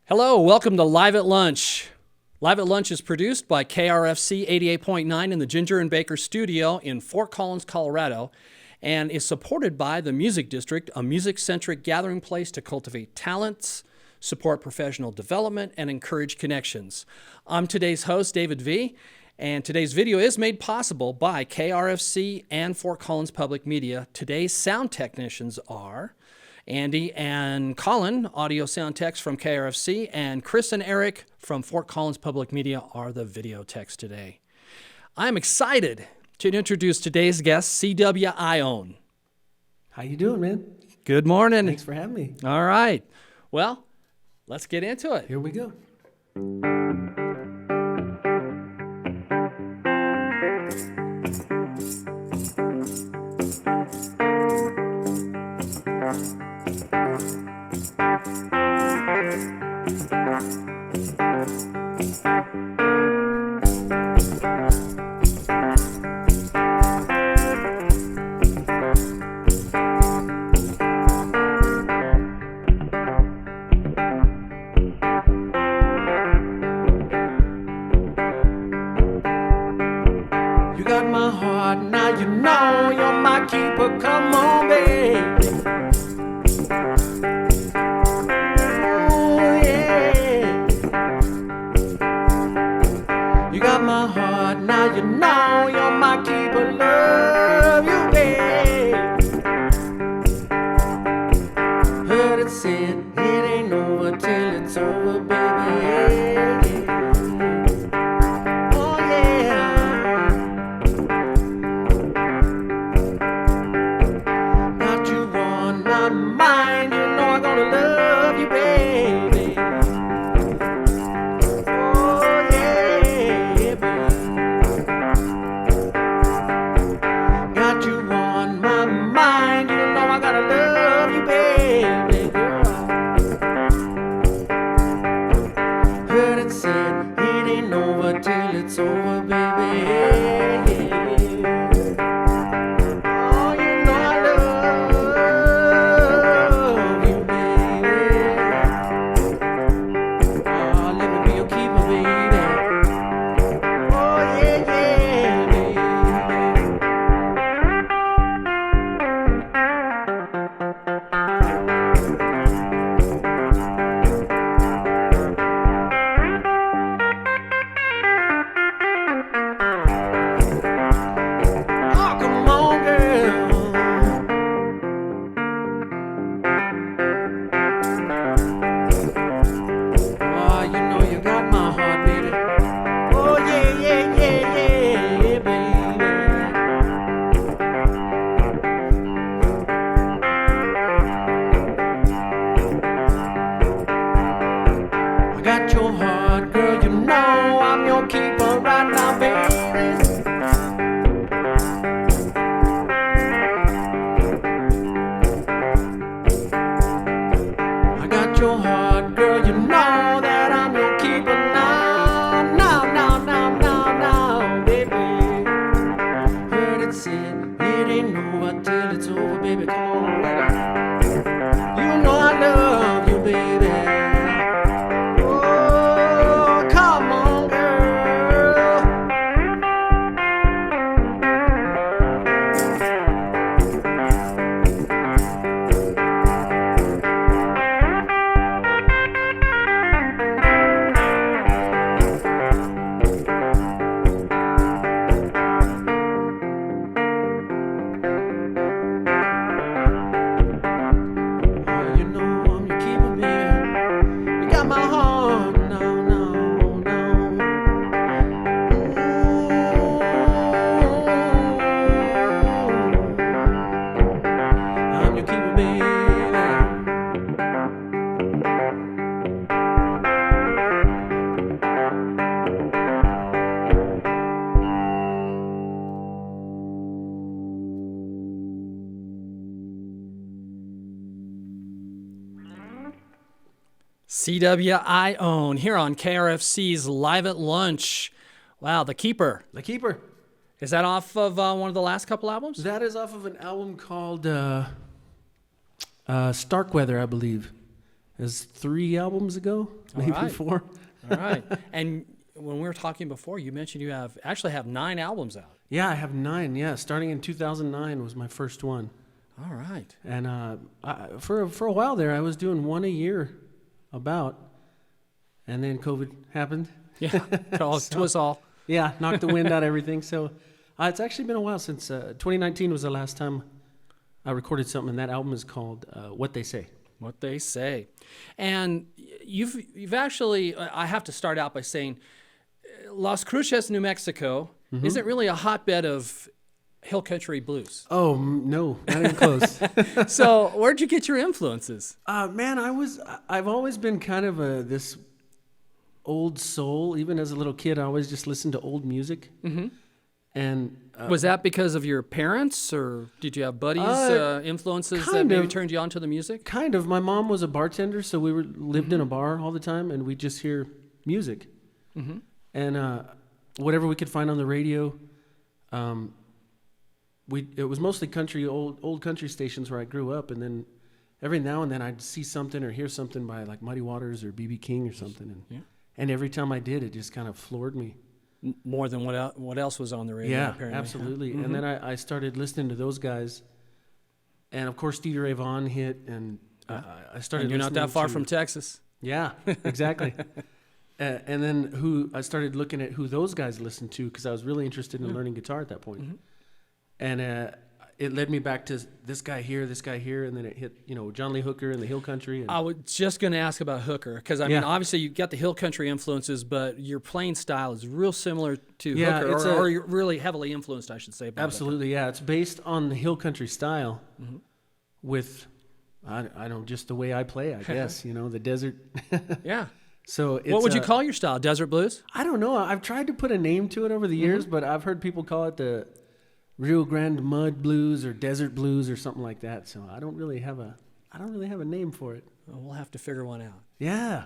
Hello, welcome to Live at Lunch. Live at Lunch is produced by KRFC 88.9 in the Ginger and Baker studio in Fort Collins, Colorado, and is supported by the Music District, a music-centric gathering place to cultivate talents, support professional development, and encourage connections. I'm today's host, David V., and today's video is made possible by KRFC and Fort Collins Public Media. Today's sound technicians are Andy and Colin, audio sound techs from KRFC, and Chris and Eric from Fort Collins Public Media are the video techs today. I'm excited to introduce today's guest, CW Ayon. How you doing, man? Good morning. Thanks for having me. All right. Well, let's get into it. Here we go. You got my heart, now you know you're my keeper. Come on, baby. Oh, yeah. You got my heart, now you know you're my keeper. Love you, baby. Heard it said, it ain't over till it's over, baby. Oh, yeah. Got you on my mind, you know I'm gonna love you, baby. Oh, yeah, baby. Got you on my mind, you know I gotta love you, baby, girl. Heard it said, it ain't over till it's over, baby. Oh, you know I love you, baby. Oh, let me be your keeper, baby. Oh, yeah, baby. Oh, come on, girl. Oh, you know you got my heart, baby. Oh, yeah, baby. I got your heart, girl, you know I'm your keeper right now, baby. I got your heart, girl, you know that I'm your keeper now, baby. Heard it said, it ain't over till it's over, baby. Come on, baby. You know I love you, baby. Oh, come on, girl. Oh, you know I'm your keeper, baby. You got my heart, no. I'm your keeper, baby. CW Ayon here on KRFC's Live at Lunch. Wow, The Keeper. The Keeper. Is that off of one of the last couple albums? That is off of an album called Starkweather, I believe. is 3 albums ago, maybe right. 4. All right. And when we were talking before, you mentioned you actually have 9 albums out. Yeah, I have 9. Yeah, starting in 2009 was my first one. All right. And for a while there, I was doing one a year, about, and then COVID happened. Yeah, to us all. Yeah, knocked the wind out of everything. So it's actually been a while since 2019 was the last time I recorded something, and that album is called What They Say. What They Say. And you've actually, I have to start out by saying, Las Cruces, New Mexico, isn't really a hotbed of hill country blues. Oh, no, not even close. So where'd you get your influences? Man, I've always been kind of this old soul. Even as a little kid, I always just listened to old music. Mm-hmm. And was that because of your parents, or did you have buddies, influences that maybe turned you on to the music? Kind of. My mom was a bartender, so we lived in a bar all the time, and we'd just hear music. Mm-hmm. And whatever we could find on the radio, it was mostly country, old country stations where I grew up, and then every now and then I'd see something or hear something by like Muddy Waters or B.B. King or something, and every time I did, it just kind of floored me. More than what else was on the radio, yeah, apparently. Absolutely. Mm-hmm. And then I started listening to those guys, and of course Stevie Ray Vaughan hit, and I started. And you're not that far from Texas. Yeah, exactly. And then I started looking at who those guys listened to, because I was really interested in learning guitar at that point. Mm-hmm. And it led me back to this guy here, and then it hit, John Lee Hooker and the hill country. And I was just going to ask about Hooker, because I mean, obviously you got the hill country influences, but your playing style is real similar to Hooker, or you're really heavily influenced, I should say. Absolutely, yeah. It's based on the hill country style, with, I don't, just the way I play, I guess, the desert. Yeah. So what would you call your style? Desert blues? I don't know. I've tried to put a name to it over the years, but I've heard people call it the Rio Grande Mud Blues or Desert Blues or something like that. So I don't really have a name for it. Well, we'll have to figure one out. Yeah.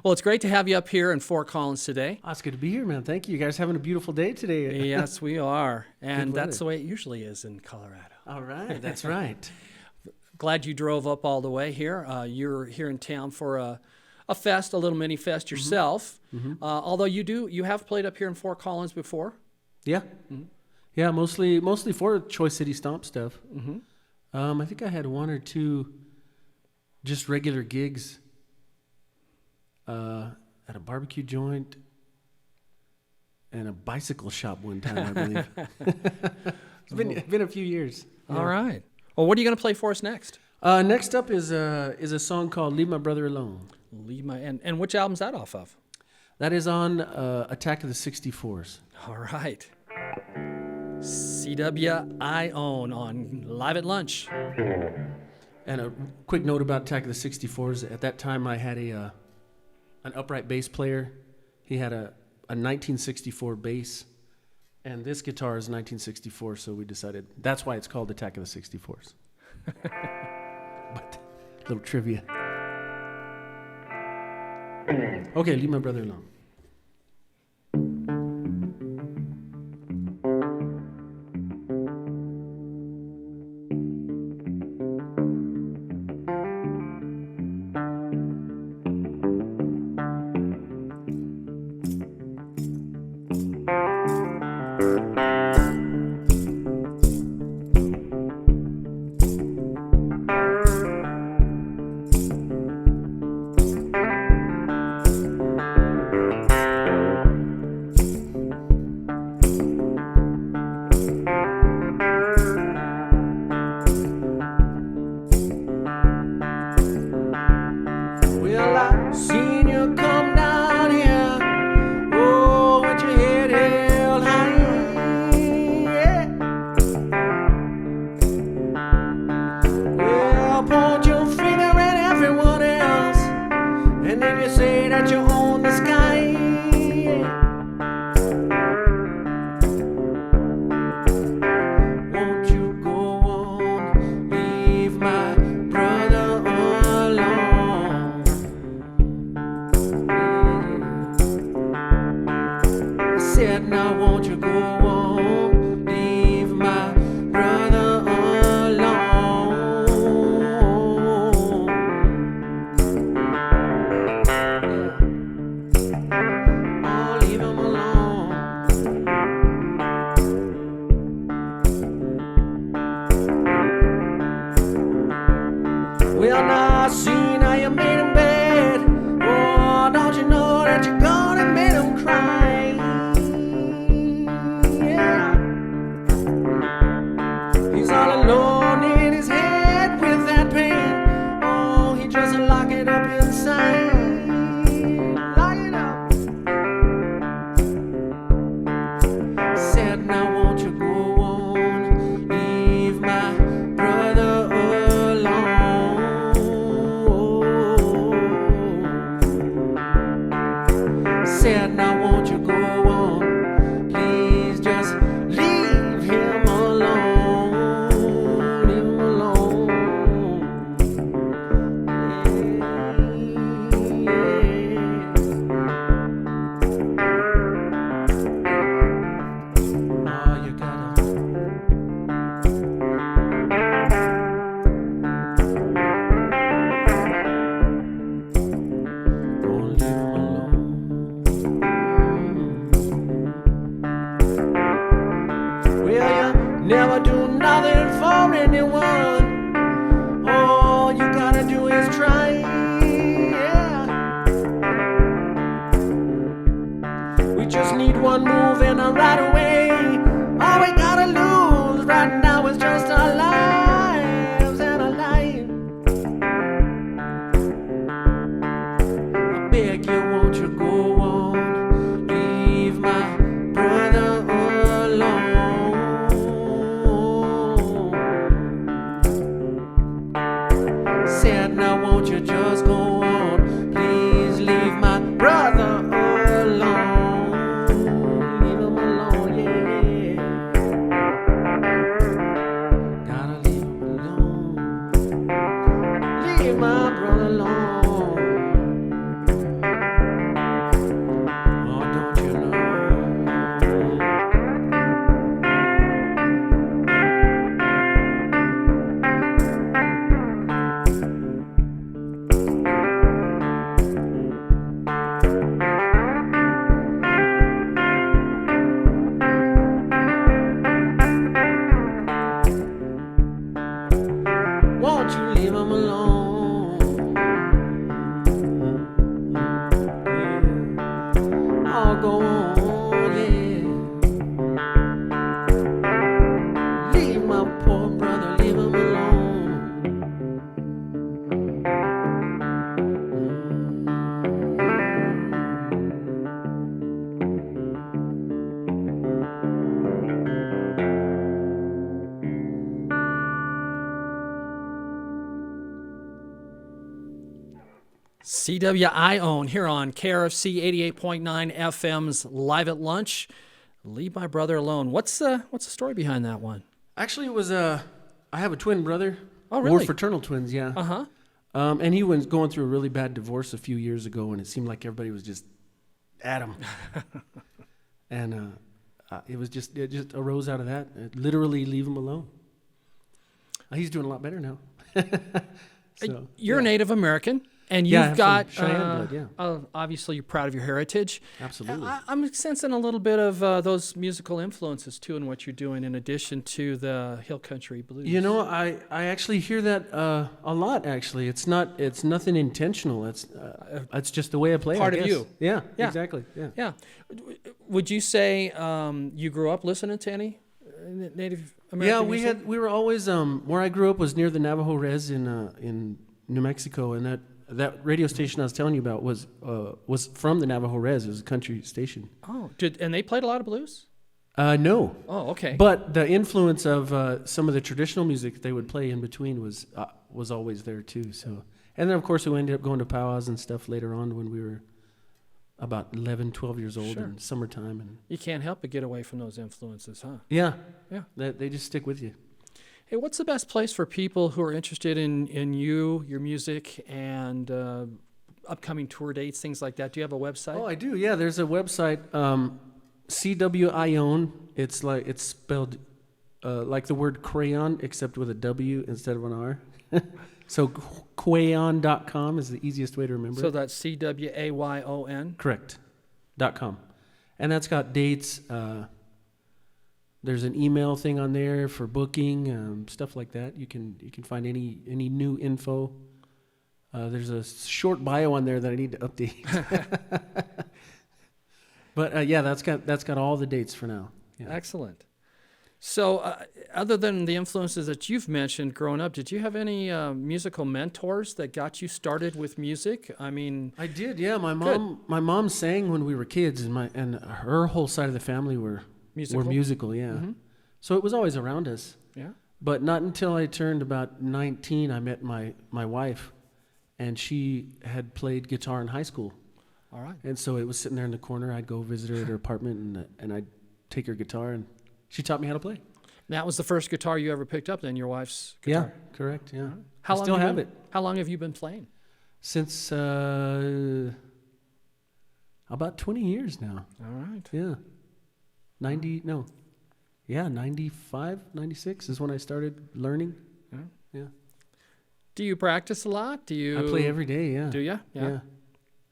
Well, it's great to have you up here in Fort Collins today. Oh, it's good to be here, man. Thank you. You guys having a beautiful day today. Yes, we are. And that's the way it usually is in Colorado. All right. That's right. Glad you drove up all the way here. You're here in town for a fest, a little mini fest yourself. Mm-hmm. Although you have played up here in Fort Collins before. Yeah. Mm-hmm. Yeah, mostly for Choice City Stomp stuff. Mm-hmm. I think I had 1 or 2 just regular gigs at a barbecue joint and a bicycle shop one time, I believe. It's been a few years. Yeah. All right. Well, what are you going to play for us next? Next up is a song called "Leave My Brother Alone." And which album's that off of? That is on Attack of the 64s. All right. CW Ayon on Live at Lunch. And a quick note about Attack of the 64s. At that time, I had an upright bass player. He had a 1964 bass, and this guitar is 1964. So we decided that's why it's called Attack of the 64s. But little trivia. Okay, leave my brother alone. Said, now won't you go on? Please just leave him alone. Leave him alone. Oh, you gotta. Gonna leave him alone. Well, you never do nothing for anyone. All you gotta do is try. Yeah. We just need one move and a right away. All we gotta lose right now is just our lives and a life. I beg you, won't you go on? Leave my brother alone. Said, now won't you just go on? Please leave my brother alone. Leave him alone, yeah. Gotta leave him alone. Leave my brother alone. Oh, don't you know? Won't you leave him alone? I'll go on, yeah. Leave my poor brother, leave him alone. CW Ayon here on KRFC 88.9 FM's Live at Lunch. Leave my brother alone. What's the story behind that one? Actually, it was I have a twin brother. Oh, really? We're fraternal twins, yeah. Uh-huh. And he was going through a really bad divorce a few years ago, and it seemed like everybody was just at him. And it just arose out of that. Literally, leave him alone. He's doing a lot better now. So, You're a yeah. Native American, and Yeah, I you've have got some Cheyenne blood, yeah. Obviously, you're proud of your heritage. Absolutely. I'm sensing a little bit of those musical influences too in what you're doing, in addition to the hill country blues. You know, I actually hear that a lot. Actually, it's nothing intentional. It's just the way I play. Part I of guess. you. Yeah, Yeah. exactly. Yeah. Yeah. Would you say you grew up listening to any Native American music? We were always where I grew up was near the Navajo Res in New Mexico, and that radio station I was telling you about was from the Navajo Res. It was a country station. Oh, and they played a lot of blues? No. Oh, okay. But the influence of some of the traditional music they would play in between was always there too. So, and then of course we ended up going to powwows and stuff later on when we were about 11, 12 years old in summertime. And You can't help but get away from those influences, huh? yeah, Yeah. they just stick with you. Hey, what's the best place for people who are interested in your music, and upcoming tour dates, things like that? Do you have a website? Oh, I do. Yeah, there's a website, CW Ayon. It's spelled like the word crayon, except with a W instead of an R. So Quayon.com is the easiest way to remember So it. that's CWAYON? Correct. .com. And that's got dates. There's an email thing on there for booking, stuff like that. You can find any new info. There's a short bio on there that I need to update. But yeah, that's got all the dates for now. Yeah. Excellent. So other than the influences that you've mentioned growing up, did you have any musical mentors that got you started with music? I mean, I did. Yeah, my mom sang when we were kids, and her whole side of the family were musical. Yeah. Mm-hmm. So it was always around us. Yeah. But not until I turned about 19, I met my wife, and she had played guitar in high school. All right. And so it was sitting there in the corner. I'd go visit her at her apartment, and I'd take her guitar, and she taught me how to play. That was the first guitar you ever picked up, then, your wife's guitar? Yeah, correct, yeah. How I long still have it. How long have you been playing? Since about 20 years now. All right. Yeah. 95, 96 is when I started learning. Yeah. Do you practice a lot? I play every day, yeah. Do you? Yeah.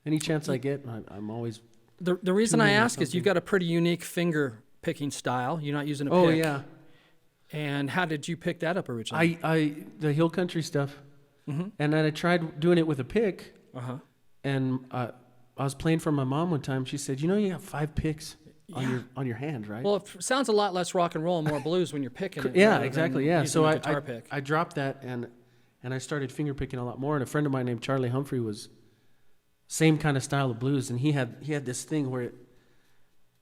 Any chance I get, I'm always... The reason I tuning or ask is you've got a pretty unique finger picking style. You're not using a pick. Oh, yeah. And how did you pick that up originally? The hill country stuff. Mm-hmm. And then I tried doing it with a pick. Uh-huh. And I was playing for my mom one time. She said, you got 5 picks on your hand, right? Well, it sounds a lot less rock and roll and more blues when you're picking it. Yeah, exactly. Yeah. So I pick. I dropped that and I started finger picking a lot more. And a friend of mine named Charlie Humphrey was same kind of style of blues. And he had this thing where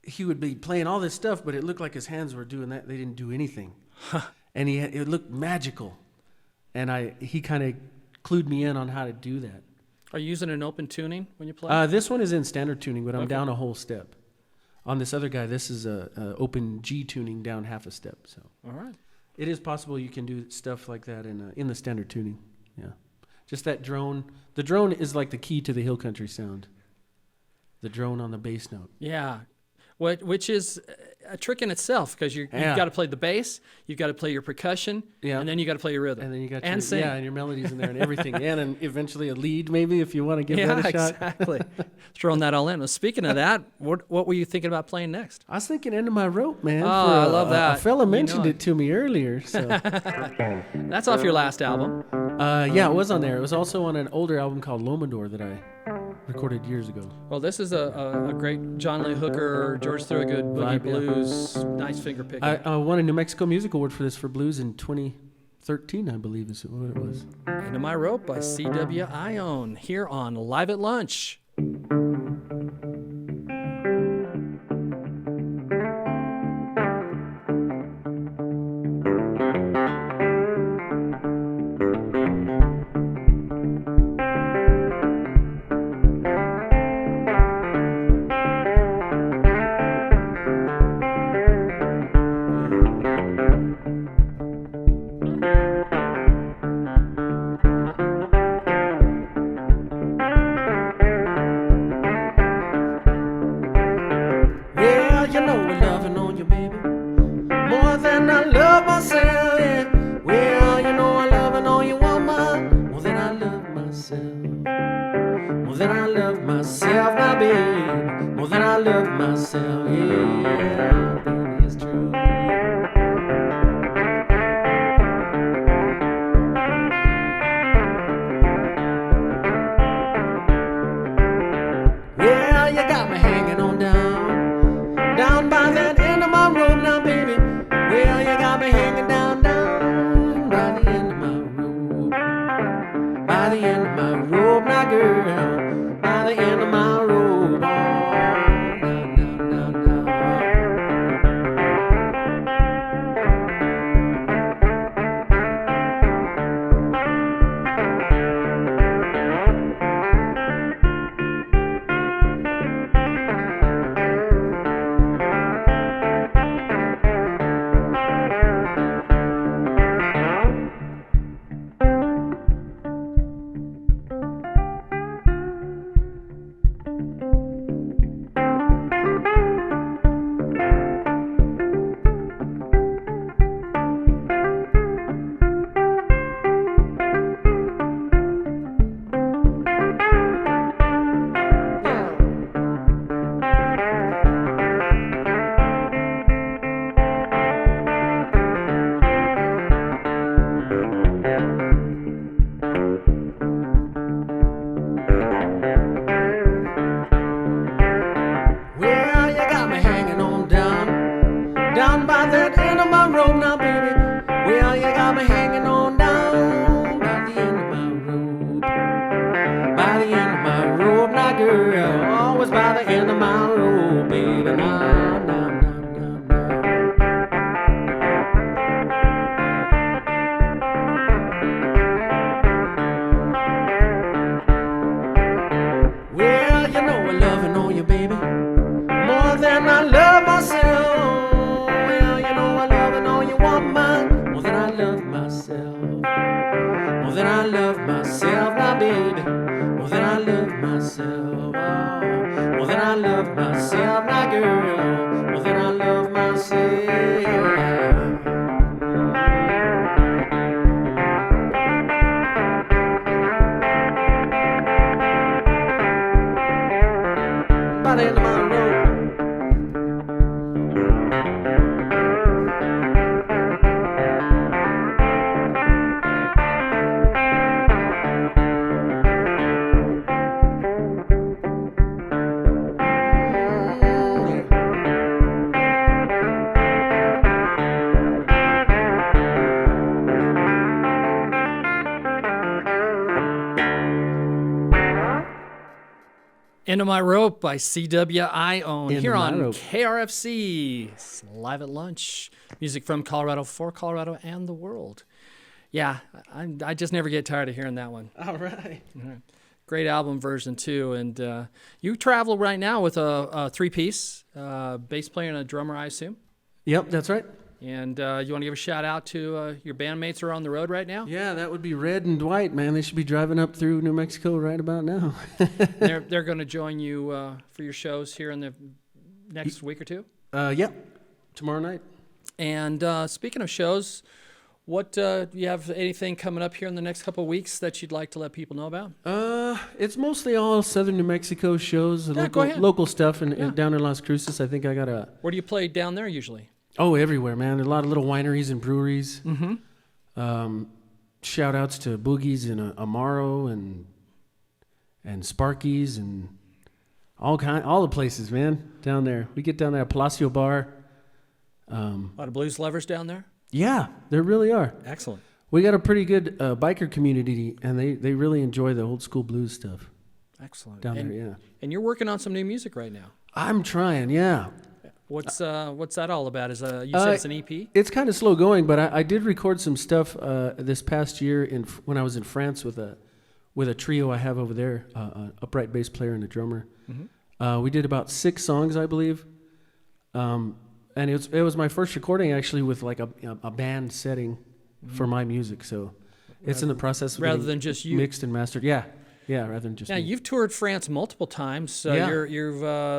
he would be playing all this stuff, but it looked like his hands were doing that. They didn't do anything. And it looked magical. And he kind of clued me in on how to do that. Are you using an open tuning when you play? This one is in standard tuning, but I'm down a whole step. On this other guy, this is a open G tuning down half a step. So all right. It is possible you can do stuff like that in the standard tuning. Yeah. Just that drone. The drone is like the key to the hill country sound. The drone on the bass note. Yeah. Which is a trick in itself because you've got to play the bass, you've got to play your percussion, and then you got to play your rhythm. And then you got sing. Yeah, and your melodies in there and everything. and eventually a lead maybe if you want to give that a shot. Yeah, exactly. Throwing that all in. Well, speaking of that, what were you thinking about playing next? I was thinking End of My Rope, man. Oh, I love that. A fella mentioned it to me earlier. So. That's off your last album. Yeah, it was on there. It was also on an older album called Lomador that I recorded years ago. Well, this is a great John Lee Hooker, George Thorogood, boogie blues, nice finger picking. I won a New Mexico Music Award for this for blues in 2013, I believe is what it was. End of My Rope by C.W. Ayon here on Live at Lunch. Well, you know I love afraid. Well, then I love myself. Well, then I love myself, my girl. Well, then I love myself. By the end of my road. End of My Rope by CW Ayon here on Rope. KRFC. It's Live at Lunch. Music from Colorado for Colorado and the world. Yeah, I just never get tired of hearing that one. All right. Great album version, too. And you travel right now with a three-piece, bass player and a drummer, I assume. Yep, that's right. And you want to give a shout-out to your bandmates who are on the road right now? Yeah, that would be Red and Dwight, man. They should be driving up through New Mexico right about now. They're going to join you for your shows here in the next week or two? Yep, tomorrow night. And speaking of shows, what do you have anything coming up here in the next couple of weeks that you'd like to let people know about? It's mostly all southern New Mexico shows, go ahead. local stuff, and down in Las Cruces. I think I got a... Where do you play down there usually? Oh, everywhere, man. There's a lot of little wineries and breweries. Mm-hmm. Shout outs to Boogies and Amaro and Sparky's and all the places, man, down there. We get down there at Palacio Bar. A lot of blues lovers down there? Yeah, there really are. Excellent. We got a pretty good biker community, and they really enjoy the old school blues stuff. Excellent. Down there, yeah. And you're working on some new music right now. I'm trying, yeah. What's that all about? You said it's an EP? It's kind of slow going, but I did record some stuff this past year when I was in France with a trio I have over there, an upright bass player and a drummer. Mm-hmm. We did about 6 songs, I believe, and it was my first recording actually with like a band setting for my music. So it's in the process of rather than just you mixed and mastered. Yeah. Yeah, rather than just now. me. You've toured France multiple times. Yeah.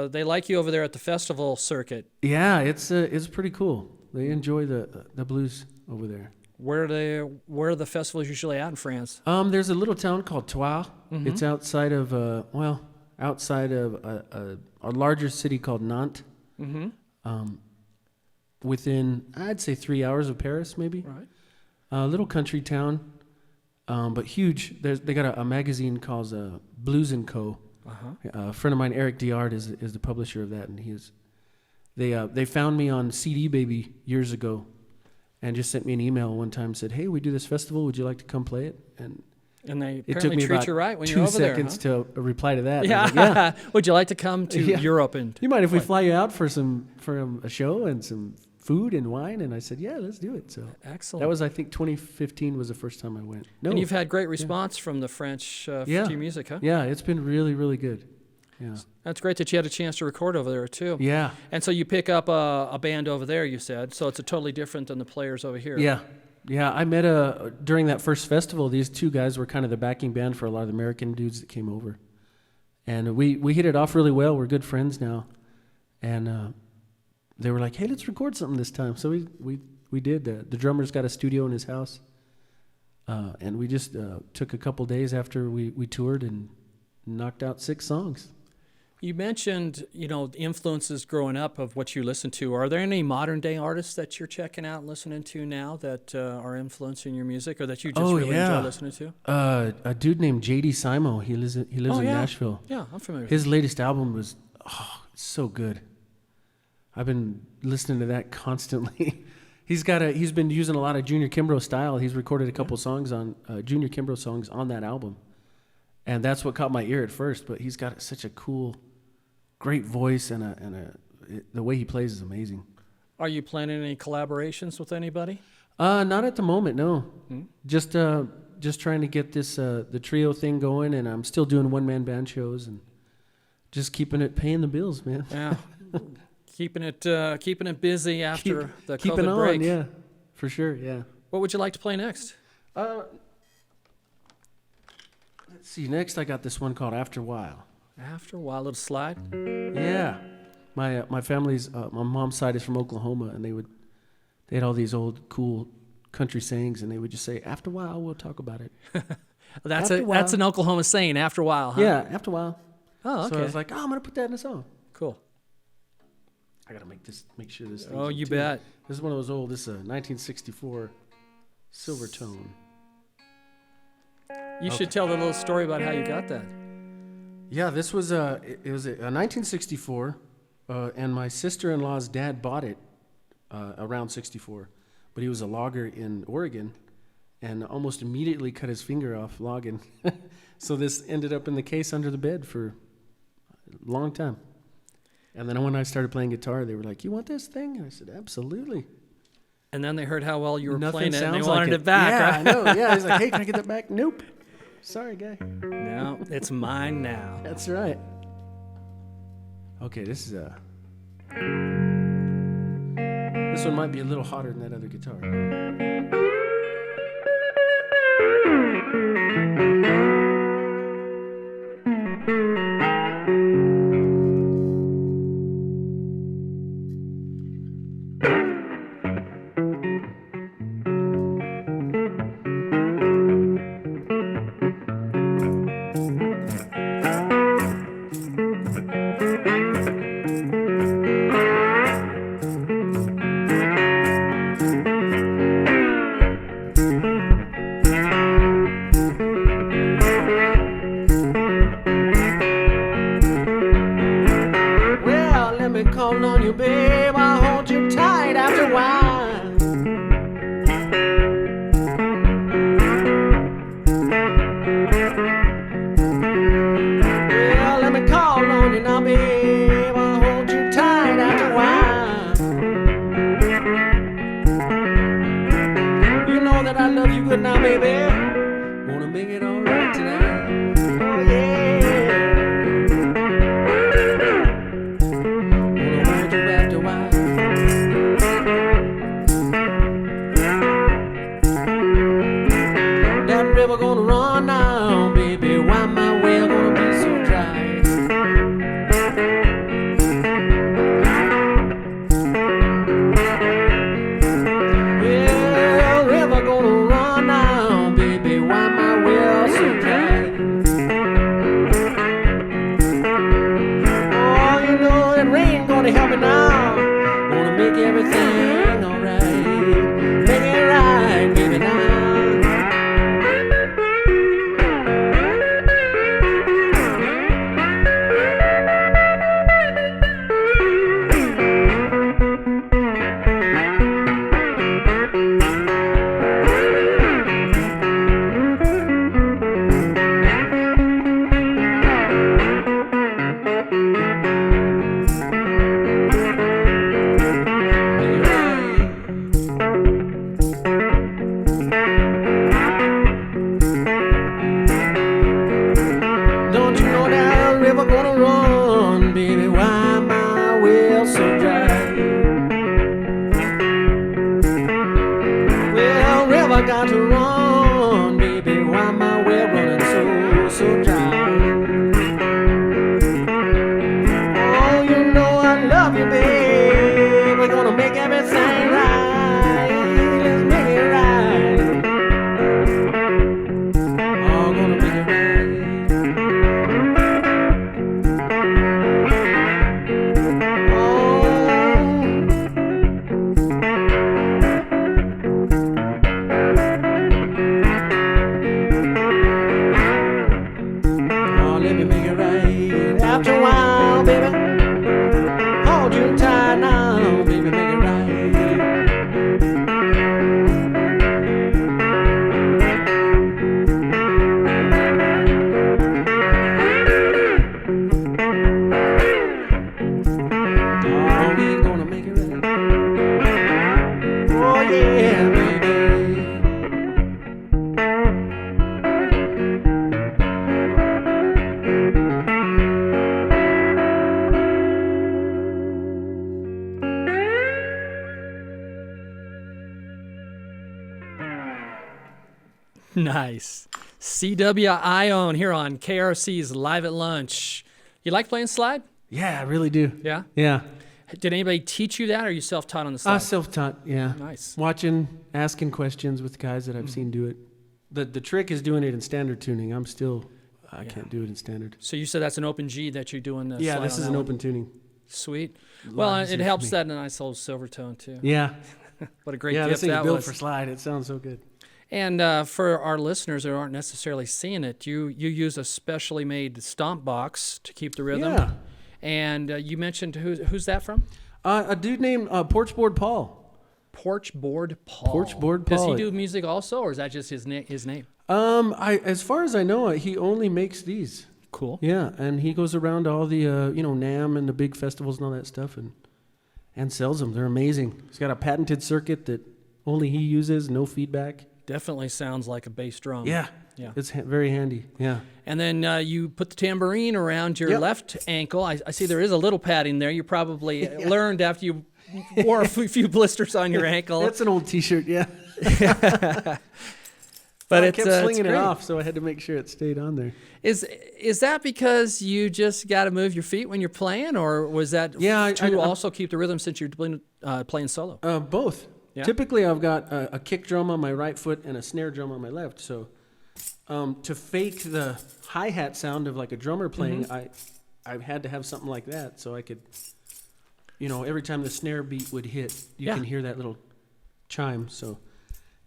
They like you over there at the festival circuit. Yeah, it's pretty cool. They enjoy the blues over there. Where are the festivals usually at in France? There's a little town called Troyes. Mm-hmm. It's outside of a larger city called Nantes. Mm-hmm. Within I'd say 3 hours of Paris, maybe. Right. A little country town. But huge. They got a magazine called Blues & Co. Uh-huh. A friend of mine, Eric Diard, is the publisher of that, and they found me on CD Baby years ago, and just sent me an email one time, said, "Hey, we do this festival. Would you like to come play it?" And they it took me treat about you right when 2 you're over there, seconds to reply to that. Yeah. Like, yeah. Would you like to come to Europe and? You mind if we fly you out for a show and some food and wine? And I said, yeah, let's do it. So excellent. That was, I think, 2015 was the first time I went. No, and you've had great response from the French to your music, huh? Yeah, it's been really, really good. Yeah, that's great that you had a chance to record over there too. Yeah, and so you pick up a band over there. You said so it's a totally different than the players over here. Yeah. I met during that first festival. These 2 guys were kind of the backing band for a lot of the American dudes that came over, and we hit it off really well. We're good friends now, and they were like, "Hey, let's record something this time." So we did. The drummer's got a studio in his house, and we just took a couple days after we toured and knocked out 6 songs. You mentioned, influences growing up of what you listen to. Are there any modern day artists that you're checking out and listening to now that are influencing your music, or that you just enjoy listening to? A dude named J.D. Simo. He lives in Nashville. Yeah, I'm familiar. His latest album was so good. I've been listening to that constantly. He's been using a lot of Junior Kimbrough style. He's recorded a couple songs on Junior Kimbrough songs on that album, and that's what caught my ear at first. But he's got such a cool, great voice, and the way he plays is amazing. Are you planning any collaborations with anybody? Not at the moment, no. Hmm? Just trying to get this the trio thing going, and I'm still doing one-man band shows and just paying the bills, man. Yeah. Keeping it busy after the COVID break. On, yeah, for sure, yeah. What would you like to play next? Let's See, next I got this one called After a While. After a while, little slide. Yeah. My family's, my mom's side is from Oklahoma, and they had all these old cool country sayings, and they would just say, after a while, we'll talk about it. That's an Oklahoma saying, after a while, huh? Yeah, after a while. Oh, okay. So I was like, I'm going to put that in a song. Cool. I got to make sure this thing's Oh, in you tune. bet. This is one of those old, this is a 1964 silver tone. You should tell the little story about how you got that. Yeah, this was a 1964, and my sister-in-law's dad bought it around 64, but he was a logger in Oregon, and almost immediately cut his finger off logging. So this ended up in the case under the bed for a long time. And then when I started playing guitar, they were like, "You want this thing?" And I said, "Absolutely." And then they heard how well you were Nothing playing it, and they sounds wanted like it back, Yeah, right? I know. Yeah, he's like, "Hey, can I get that back?" Nope. Sorry, guy. No, it's mine now. That's right. Okay, this one might be a little hotter than that other guitar. Call on you, babe. I'll hold you tight after a while. Well, let me call on you now, babe. I'll hold you tight after a while. You know that I love you good now, baby. Wanna make it all right tonight. Oh, yeah. River gonna run now, baby. Why my well gonna be so dry? Well, river gonna run now, baby. Why my well so dry? Oh, you know that rain gonna help me now. Gonna make everything alright. Make it right, baby, now. I got to run, baby. Why my well running so dry? Oh, you know I love you, babe. We're gonna make everything right. Let's make it right. Oh, gonna make it after a while, baby, hold you tight now, baby, make it right. Oh, we're gonna make it right. Oh, yeah, baby. Nice. CW Ayon here on KRFC's Live at Lunch. You like playing slide? Yeah, I really do. Yeah? Yeah. Did anybody teach you that, or are you self-taught on the slide? Self-taught, yeah. Nice. Watching, asking questions with guys that I've seen do it. The trick is doing it in standard tuning. I can't do it in standard. So you said that's an open G that you're doing the Yeah, slide this on is that an one. open tuning. Sweet. A Well, lot it easier for helps me. that a nice little silver tone, too. Yeah. What a great Yeah, gift this thing that is built was. for slide. It sounds so good. And for our listeners that aren't necessarily seeing it, you use a specially made stomp box to keep the rhythm. Yeah. And you mentioned who's that from? A dude named Porchboard Paul. Porchboard Paul. Porchboard Does he Paul. do music also, or is that just his name? As far as I know, he only makes these. Cool. Yeah, and he goes around to all the NAMM and the big festivals and all that stuff, and sells them. They're amazing. He's got a patented circuit that only he uses, no feedback. Definitely sounds like a bass drum. Yeah, it's very handy. Yeah, And then you put the tambourine around your Yep. left ankle. I see there is a little padding there. You probably learned after you wore a few blisters on your ankle. that's an old T-shirt. Yeah, But I kept slinging it great. off, so I had to make sure it stayed on there. Is that because you just got to move your feet when you're playing, or was that Yeah, to also keep the rhythm since you're playing solo? Both. Yeah? Typically, I've got a kick drum on my right foot and a snare drum on my left. So, to fake the hi-hat sound of like a drummer playing, I've had to have something like that so I could, every time the snare beat would hit, you can hear that little chime. So,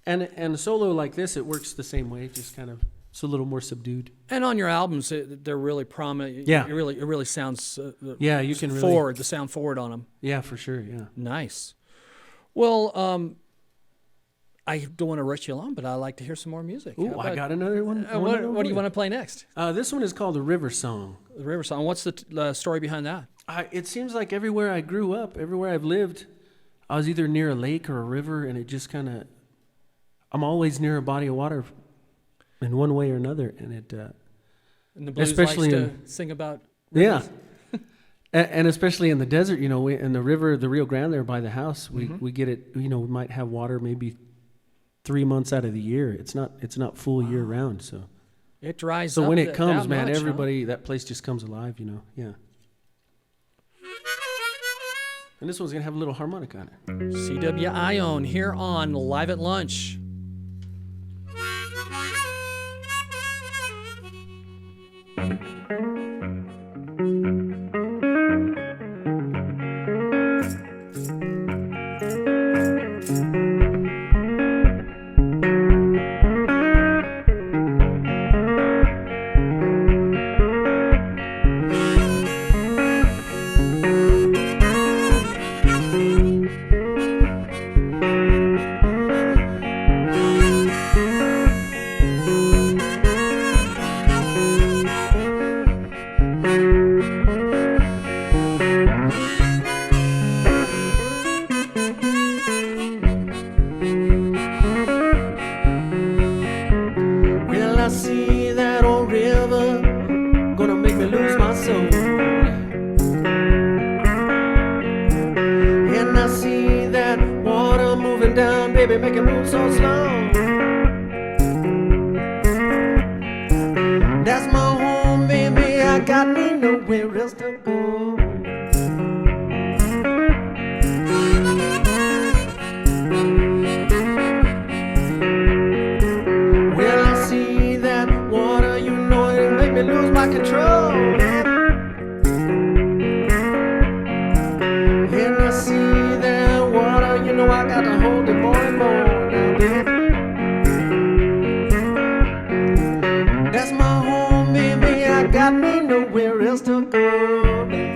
and a solo like this, it works the same way, just kind of it's a little more subdued. And on your albums, they're really prominent. Yeah. It really sounds Yeah, you can really forward, the sound forward on them. Yeah, for sure. Yeah. Nice. Well, I don't want to rush you along, but I'd like to hear some more music. Ooh, I got another one. What do you want to play next? This one is called the River Song. The River Song. What's the story behind that? It seems like everywhere I grew up, everywhere I've lived, I was either near a lake or a river, and it just kind of, I'm always near a body of water in one way or another, and it, And the blues especially likes to sing about yeah, rivers. and especially in the desert, in the river, the Rio Grande there by the house, we get it, we might have water maybe 3 months out of the year. It's not full year round, so. It dries So up when it comes, that man, much, huh? everybody, that place just comes alive, yeah. And this one's going to have a little harmonic on it. CW Ayon here on Live at Lunch. Well, I see that old river gonna make me lose my soul. And I see that water moving down, baby, make it move so slow. That's my home, baby, I got me nowhere else to go. Well, I see that water, it make me lose my control. And I see that water, I got to hold it more and more now, baby. That's my home, baby, I got me nowhere else to go, baby.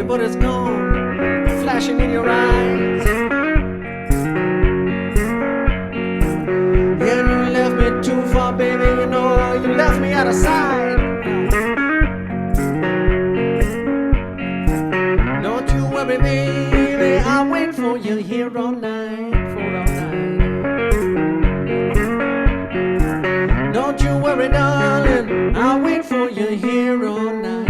baby, but it's gone, flashing in your eyes. Yeah, you left me too far, baby, you know, you left me out of sight. Don't you worry, baby, I'll wait for you here all night, for all night. Don't you worry, darling, I'll wait for you here all night.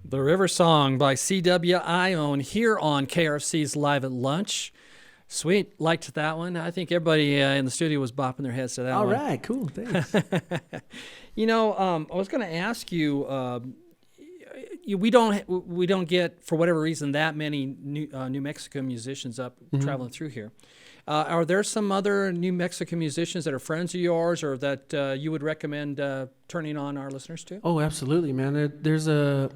The River Song by C.W. Ayon here on KRFC's Live at Lunch. Sweet. Liked that one. I think everybody in the studio was bopping their heads to that All one. right, cool. Thanks. You know, I was going to ask you, we don't get, for whatever reason, that many New Mexico musicians up traveling through here. Are there some other New Mexican musicians that are friends of yours or that you would recommend turning on our listeners to? Oh, absolutely, man. There's a...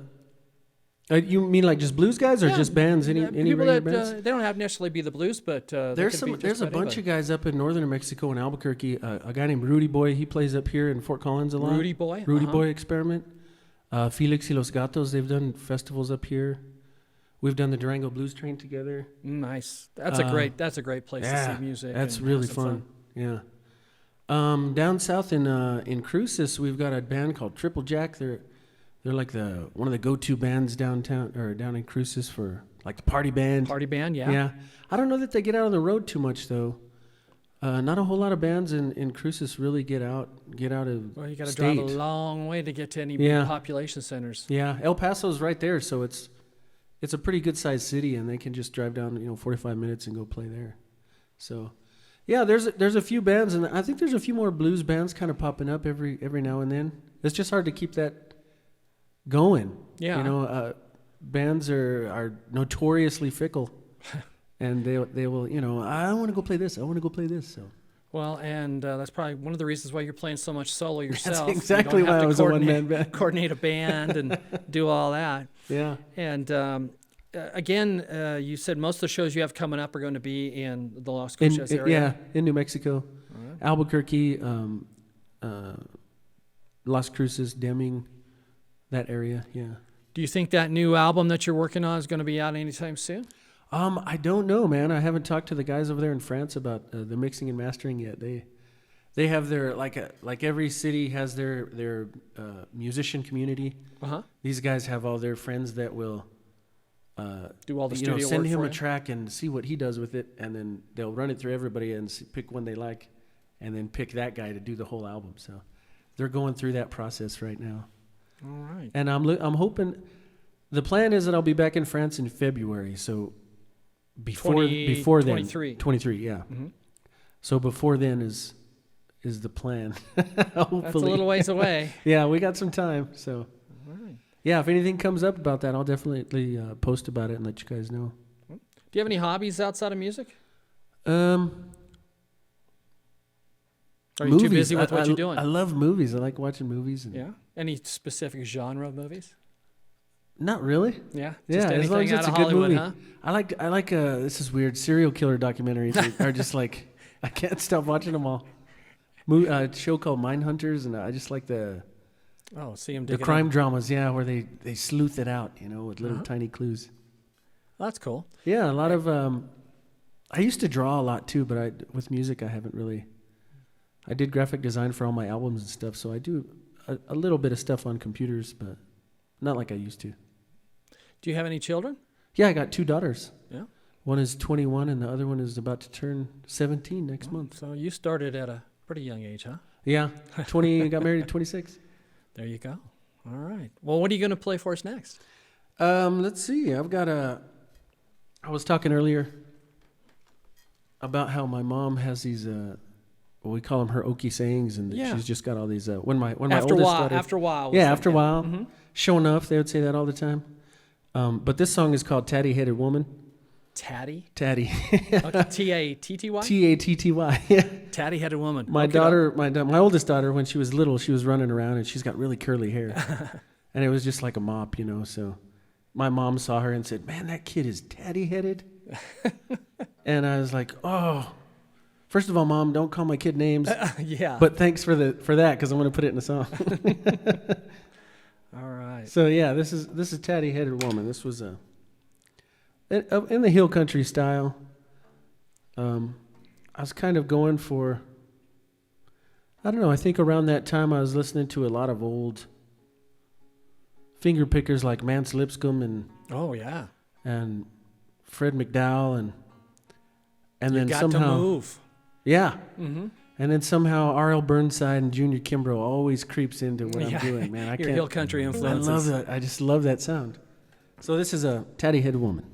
you mean like just blues guys or just bands? Any people regular that bands? they don't have necessarily be the blues, but There's a bunch of guys up in northern New Mexico in Albuquerque. A guy named Rudy Boy. He plays up here in Fort Collins a lot. Rudy Boy. Rudy Boy Experiment. Felix y los Gatos. They've done festivals up here. We've done the Durango Blues Train together. Nice. That's a great place to see music. That's really fun. Yeah. Down south in Cruces, we've got a band called Triple Jack. They're like one of the go-to bands downtown or down in Cruces for like the party band. Party band, yeah. Yeah. I don't know that they get out on the road too much though. Not a whole lot of bands in Cruces really get out of. Well, you got to state. drive a long way to get to any big population centers. Yeah, El Paso's right there, so it's a pretty good sized city, and they can just drive down 45 minutes and go play there. So, yeah, there's a few bands, and I think there's a few more blues bands kind of popping up every now and then. It's just hard to keep that going. Yeah. Bands are notoriously fickle, and they will I want to go play this. I want to go play this. So. Well, and that's probably one of the reasons why you're playing so much solo yourself. That's exactly why I was a one-man band. Coordinate a band and do all that. Yeah. And again, you said most of the shows you have coming up are going to be in the Las Cruces area. Yeah, in New Mexico, Right. Albuquerque, Las Cruces, Deming, that area. Yeah. Do you think that new album that you're working on is going to be out anytime soon? I don't know, man. I haven't talked to the guys over there in France about the mixing and mastering yet. They have their like every city has their musician community. Uh-huh. These guys have all their friends that will do all the studio send work him for a you? track and see what he does with it, and then they'll run it through everybody and pick one they like, and then pick that guy to do the whole album. So they're going through that process right now. All right. And I'm hoping. The plan is that I'll be back in France in February. So before then, 23. 23, yeah. Mm-hmm. So before then is the plan. Hopefully. That's a little ways away. Yeah, we got some time. So All right. yeah, if anything comes up about that, I'll definitely post about it and let you guys know. Do you have any hobbies outside of music? Are you too busy with what you're doing? I love movies. I like watching movies. Yeah. Any specific genre of movies? Not really. Yeah. Yeah, Just as long anything as out it's of a good Hollywood, movie. huh? I like this is weird. Serial killer documentaries are just like I can't stop watching them all. A show called Mindhunters, and I just like the See him the crime dramas. Yeah, where they sleuth it out, with little tiny clues. That's cool. Yeah, a lot of. I used to draw a lot too, but with music I haven't really. I did graphic design for all my albums and stuff, so I do a little bit of stuff on computers, but not like I used to. Do you have any children? Yeah, I got 2 daughters. Yeah. One is 21, and the other one is about to turn 17 next month. So you started at a pretty young age, huh? Yeah, 20. Got married at 26. There you go. All right. Well, what are you going to play for us next? Let's see. I was talking earlier about how my mom has these, we call them her Okie sayings, and Yeah. she's just got all these. When my After oldest a daughter, while. yeah, after a while, Mm-hmm. sure enough, they would say that all the time. But this song is called "Tatty-Headed Woman." Tatty? Tatty. Okay. T-A-T-T-Y? Tatty. Yeah. Tatty-headed woman. My daughter, my oldest daughter, when she was little, she was running around and she's got really curly hair, and it was just like a mop, So my mom saw her and said, "Man, that kid is tatty-headed." And I was like, "Oh, first of all, Mom, don't call my kid names." Yeah. But thanks for that, because I'm going to put it in a song. All right. So yeah, this is Tatty-Headed Woman. This was in the hill country style. I was kind of going for, I don't know, I think around that time I was listening to a lot of old finger pickers like Mance Lipscomb and Oh, yeah. and Fred McDowell and You then got somehow to move. Yeah. Mm-hmm. And then somehow R.L. Burnside and Junior Kimbrough always creeps into what I'm doing, man. I Your hill country influences. I love that. I just love that sound. So this is a Tatty-Headed Woman.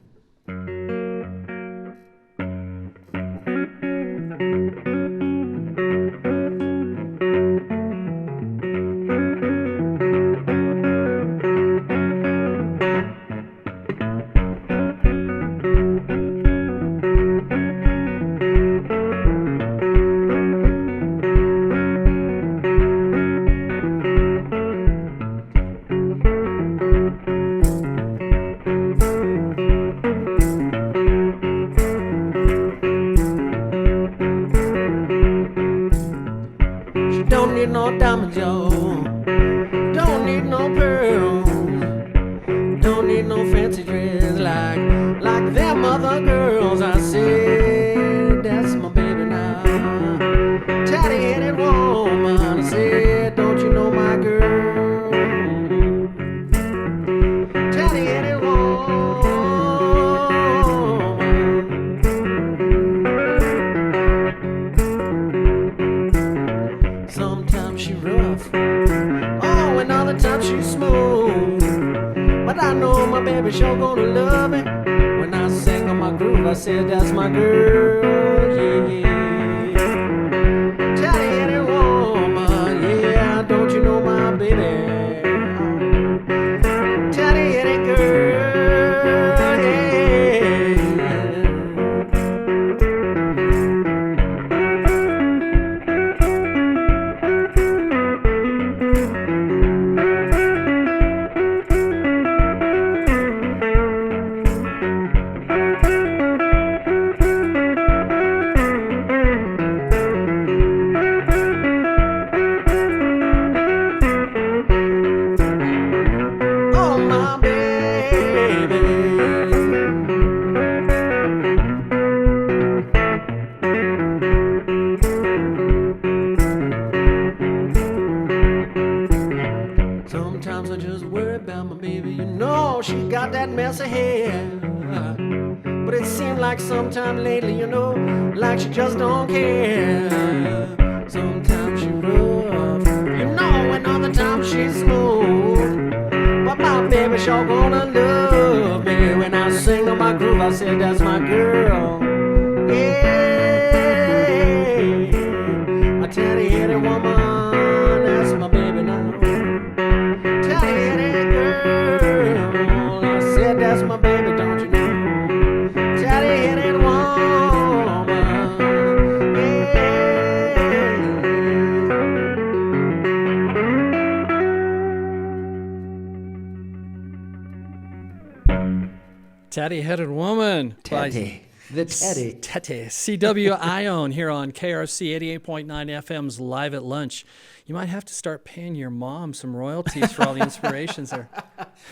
Tatty-Headed Woman. Tatty. The Tatty. Tatty. CW Ayon here on KRFC 88.9 FM's Live at Lunch. You might have to start paying your mom some royalties for all the inspirations there.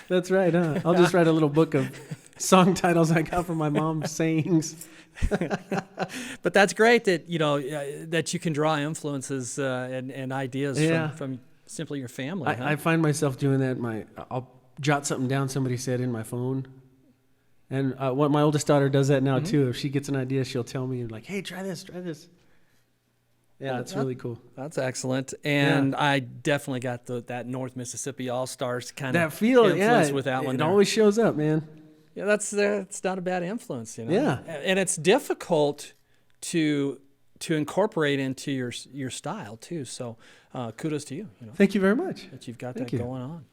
That's right, huh? I'll just write a little book of song titles I got from my mom's sayings. But that's great that, that you can draw influences and ideas from simply your family. I find myself doing that. I'll jot something down somebody said in my phone. And what my oldest daughter does that now too. If she gets an idea, she'll tell me like, "Hey, try this, try this." Yeah, it's really cool. That's excellent. And I definitely got that North Mississippi All-Stars kind that of feel. influence Yeah, with that one. It there. always shows up, man. Yeah, that's not a bad influence, you know. Yeah, and it's difficult to incorporate into your style too. So kudos to you. You know, thank you very much. That you've got going on.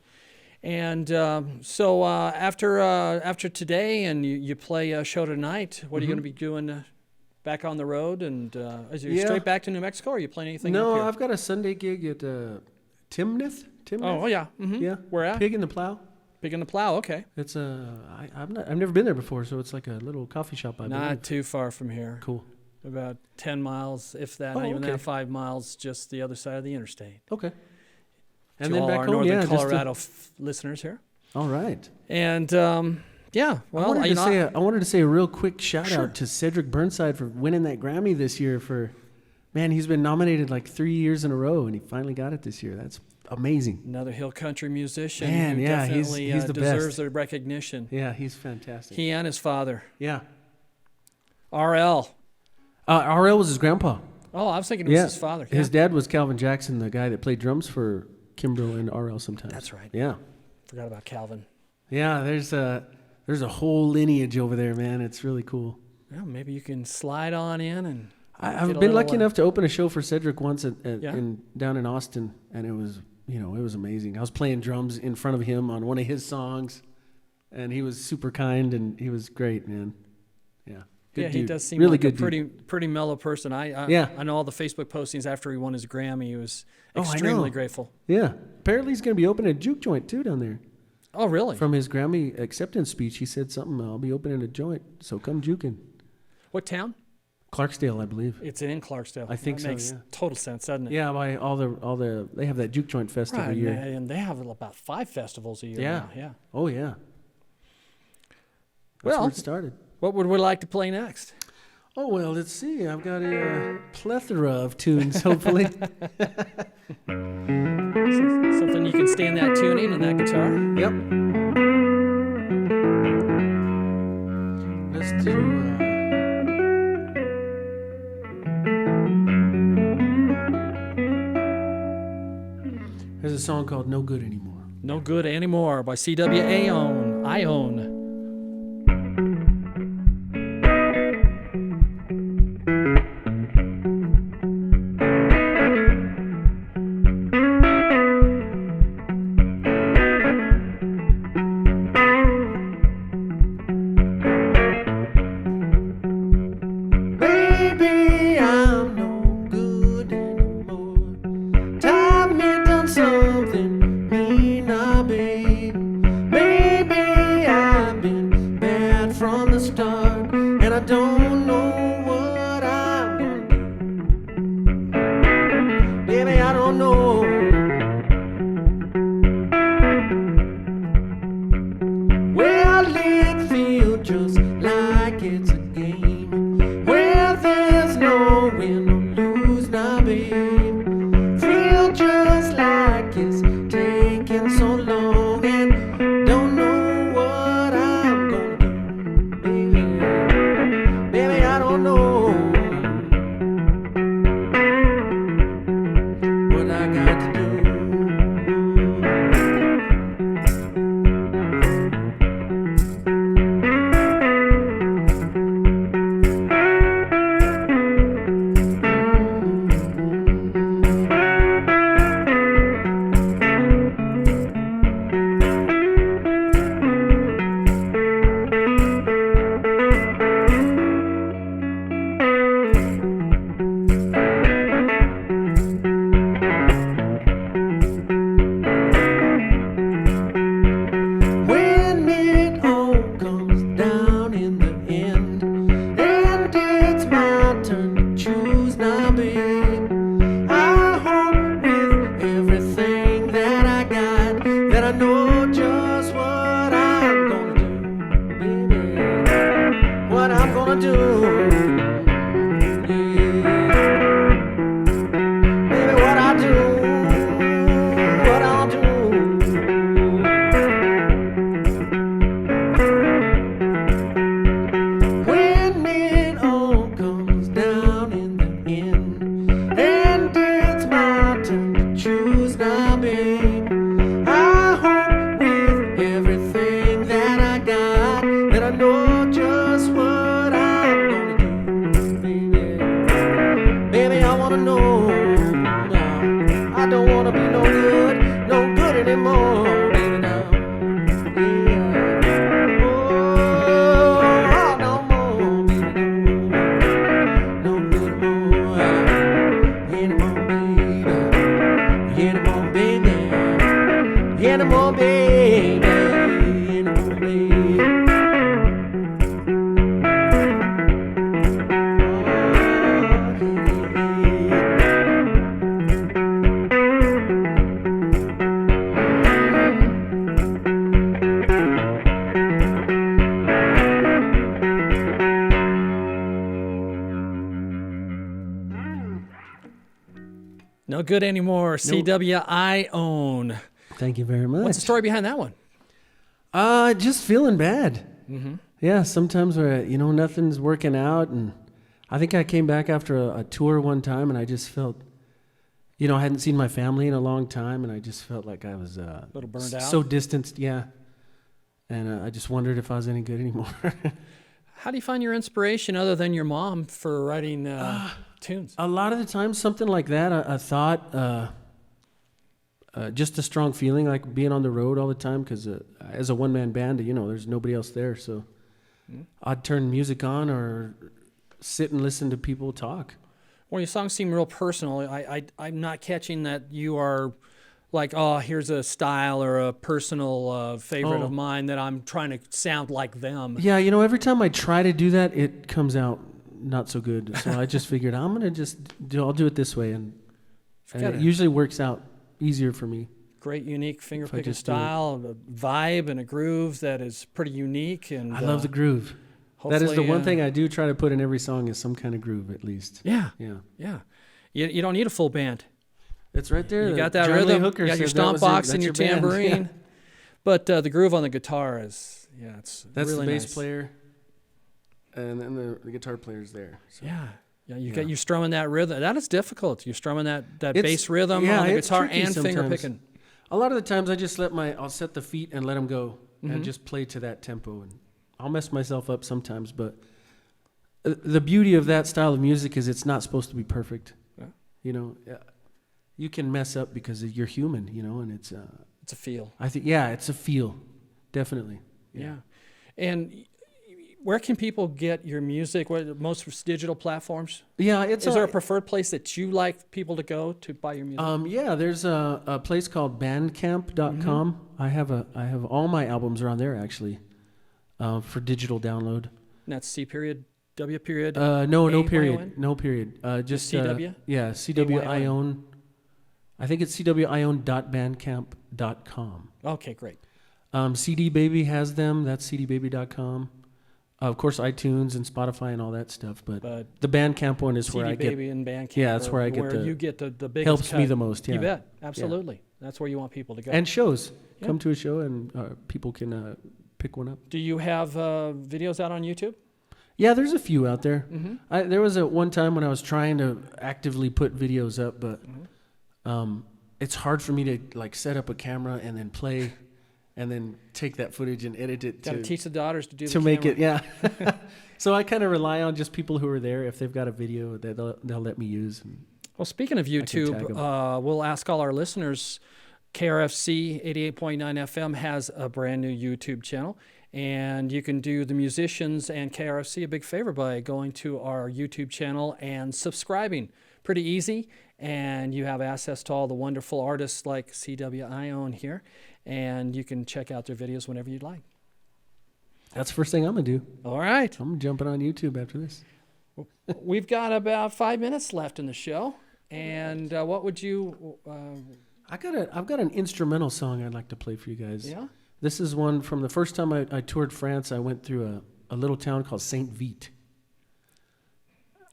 And so after today, and you play a show tonight, what are you going to be doing back on the road? And is you straight back to New Mexico, or are you playing anything? No, up here? I've got a Sunday gig at Timnath. Oh yeah, yeah. Where at? Pig in the Plow. Pig in the Plow. Okay. It's I've never been there before, so it's like a little coffee shop. I believe. Not too far from here. Cool. About 10 miles, if that, not even that, 5 miles, just the other side of the interstate. Okay. And to then all back our home, northern Colorado listeners here. All right. And well, I wanted to say a real quick shout out to Cedric Burnside for winning that Grammy this year. He's been nominated like 3 years in a row, and he finally got it this year. That's amazing. Another hill country musician Man, who yeah, definitely he's the deserves best. the recognition. Yeah, he's fantastic. He and his father. Yeah. RL. RL was his grandpa. Oh, I was thinking it was his father. His dad was Calvin Jackson, the guy that played drums for Kimbrough and RL sometimes. That's right. Yeah. Forgot about Calvin. Yeah, there's a whole lineage over there, man. It's really cool. Well, maybe you can slide on in and. I've been lucky enough to open a show for Cedric once down in Austin, and it was amazing. I was playing drums in front of him on one of his songs, and he was super kind, and he was great, man. Yeah. Good he dude. does seem really like good a pretty mellow person. I know all the Facebook postings after he won his Grammy. He was extremely grateful. Yeah. Apparently he's going to be opening a juke joint too down there. Oh, really? From his Grammy acceptance speech, he said something. I'll be opening a joint, so come juking. What town? Clarksdale, I believe. It's in Clarksdale. I think that so. Makes total sense, doesn't it? Yeah, by all the they have that juke joint fest every year, and they have about 5 festivals a year. Now. Yeah. Oh yeah. That's where it started. What would we like to play next? Oh, well, let's see. I've got a plethora of tunes, hopefully. Something you can stand that tuning and that guitar. Yep. Let's do... There's a song called No Good Anymore. No Good Anymore by C.W. Ayon. anymore, baby, no. Yeah. Oh, no more, baby, no. No anymore. Anymore, baby. Anymore, baby. Anymore, baby. Anymore, baby. No good anymore. CW Ayon. Thank you very much. What's the story behind that one? Just feeling bad. Mm-hmm. Yeah, sometimes where, nothing's working out, and I think I came back after a tour one time, and I just felt, I hadn't seen my family in a long time, and I just felt like I was a little burned out. So distanced, yeah. And I just wondered if I was any good anymore. How do you find your inspiration other than your mom for writing tunes? A lot of the time, something like that. A thought, just a strong feeling, like being on the road all the time, because as a one-man band, there's nobody else there, so I'd turn music on or sit and listen to people talk. Well, your songs seem real personal. I'm not catching that you are like, oh, here's a style or a personal favorite of mine that I'm trying to sound like them. Yeah, every time I try to do that, it comes out not so good. So I just figured I'll do it this way, and it usually works out easier for me. Great, unique finger-picking style, a vibe and a groove that is pretty unique. And I love the groove. That is the one thing I do try to put in every song, is some kind of groove at least. Yeah. Yeah. You don't need a full band. It's right there. You got that rhythm. You got your stomp box and your tambourine. Yeah. But the groove on the guitar is, that's really the bass nice. player, and then the guitar player's there. So. Yeah, you're strumming that rhythm. That is difficult. You're strumming that bass rhythm on the guitar and finger picking. A lot of the times I just I'll set the feet and let them go and just play to that tempo, and I'll mess myself up sometimes. But the beauty of that style of music is it's not supposed to be perfect. Yeah. You can mess up because you're human, and it's a feel. I think, it's a feel, definitely. Yeah. And where can people get your music? Most digital platforms? Yeah, is there a preferred place that you like people to go to buy your music? There's a place called Bandcamp.com. I have all my albums are on there actually, for digital download. And that's C period, W period. No period, no period. Just CW. CW Ayon. I think it's cwIon.bandcamp.com. Okay, great. CD Baby has them. That's cdbaby.com. Of course, iTunes and Spotify and all that stuff. But the Bandcamp one is where I get. CD Baby and Bandcamp. Yeah, that's where I get where you get the biggest helps cut. me the most. Yeah. You bet. Absolutely. Yeah. That's where you want people to go. And shows. Yeah. Come to a show and people can pick one up. Do you have videos out on YouTube? Yeah, there's a few out there. Mm-hmm. There was one time when I was trying to actively put videos up, but it's hard for me to set up a camera and then play and then take that footage and edit it. Got to teach the daughters to do to make it, yeah. So I kind of rely on just people who are there. If they've got a video, they'll let me use. Well, speaking of YouTube, we'll ask all our listeners. KRFC 88.9 FM has a brand new YouTube channel, and you can do the musicians and KRFC a big favor by going to our YouTube channel and subscribing. Pretty easy, and you have access to all the wonderful artists like CW Ayon here, and you can check out their videos whenever you'd like. That's the first thing I'm going to do. All right. I'm jumping on YouTube after this. We've got about 5 minutes left in the show, and what would you... I've got an instrumental song I'd like to play for you guys. Yeah? This is one from the first time I toured France. I went through a little town called Saint Vite,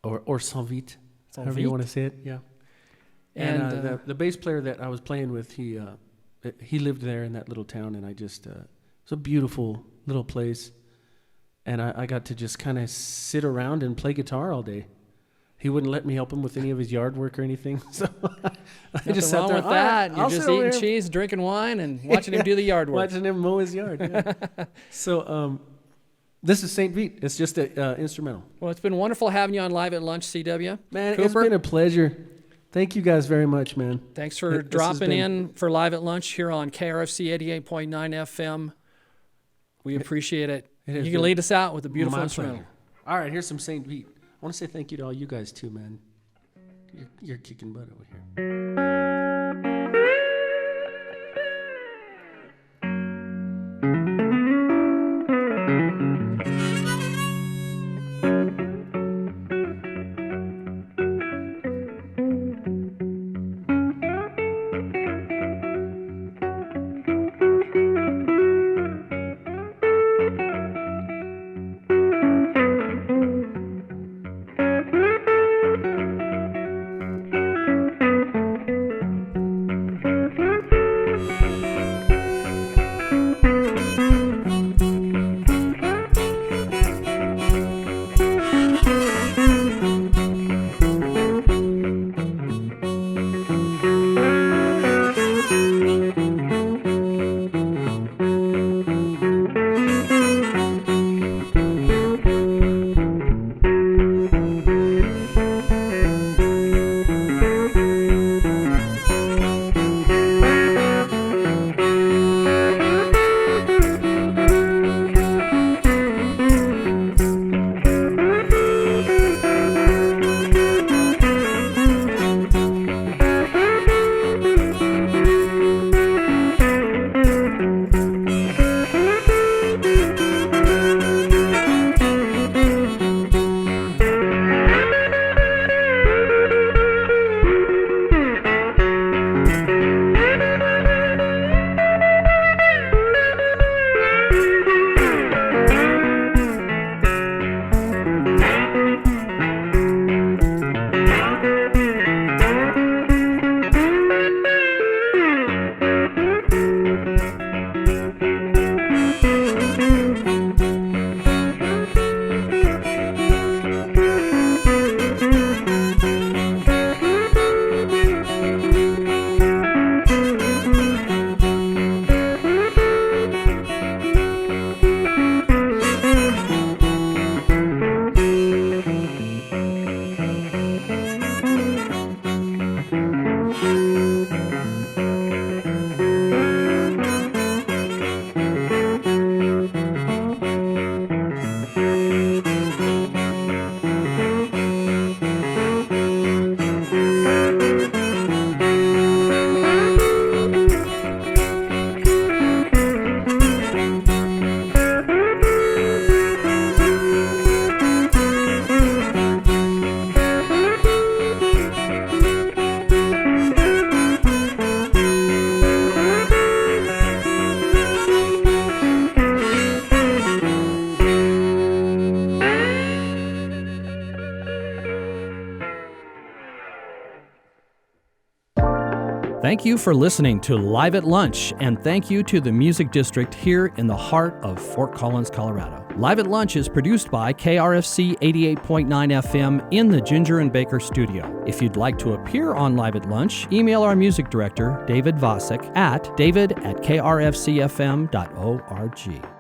or Saint Vite, however you want to say it. Yeah. And the bass player that I was playing with, he lived there in that little town, and it's a beautiful little place, and I got to just kind of sit around and play guitar all day. He wouldn't let me help him with any of his yard work or anything, so I just sat there. With that. You're just eating cheese, drinking wine, and watching him do the yard work. Watching him mow his yard. Yeah. So this is Saint Vite. It's just an instrumental. Well, it's been wonderful having you on Live at Lunch, CW. Man, Cooper, it's been a pleasure. Thank you guys very much, man. Thanks for dropping in for Live at Lunch here on KRFC 88.9 FM. We appreciate it. You can lead us out with a beautiful instrumental. Pleasure. All right, here's some St. Pete. I want to say thank you to all you guys too, man. You're kicking butt over here. Thank you for listening to Live at Lunch, and thank you to the Music District here in the heart of Fort Collins, Colorado. Live at Lunch is produced by KRFC 88.9 FM in the Ginger and Baker studio. If you'd like to appear on Live at Lunch, email our music director, David Vacek, at david@krfcfm.org.